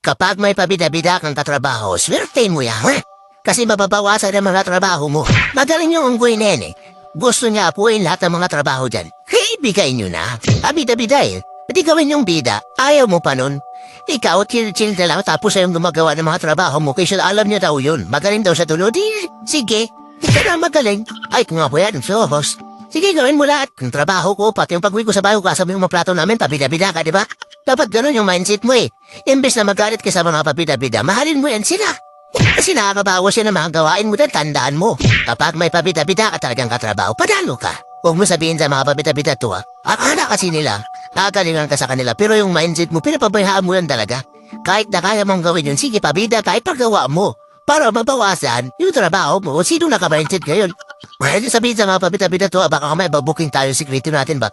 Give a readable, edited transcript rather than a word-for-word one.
Kapag may pabida-bida kang katrabaho, swertein mo yan. Kasi mababawasan ang mga trabaho mo. Magaling yung unggoy nene. Gusto niya apuin lahat ng mga trabaho dyan. Kaya ibigay nyo na. Bida-bida eh. Pati gawin yung bida. Ayaw mo pa nun. Ikaw, chill-chill na lang tapos ayong gumagawa ng mga trabaho mo kasi alam niya daw yun. Magaling daw sa tulod. Sige. Ikaw na magaling. Ay, kung nga po yan, so boss. Sige, gawin mo lahat. Yung trabaho ko, pati yung pag-uwi ko sa bayo, kasama yung mga plato namin, pabida-bida ka, di ba? Dapat ganun yung mindset mo eh. Imbes na magalit ka sa mga pabida-bida, mahalin mo yan sila. Kasi nakakabawas yan ang mga gawain mo, tandaan mo. Kapag may pabida-bida ka talagang katrabaho, padalo ka. Huwag mo sabihin sa mga pabida-bida to akala kasi nila, nakakalingan ka sa kanila, pero yung mindset mo, pinapabayaan mo yan talaga. Kahit na kaya mong gawin yun, sige pabida, kahit paggawa mo. Para mabawasan yung trabaho mo, sino naka-mindset ngayon? Pwede sabihin sa mga pabida-bida to, baka kamay babuking tayo, sikreto natin ba?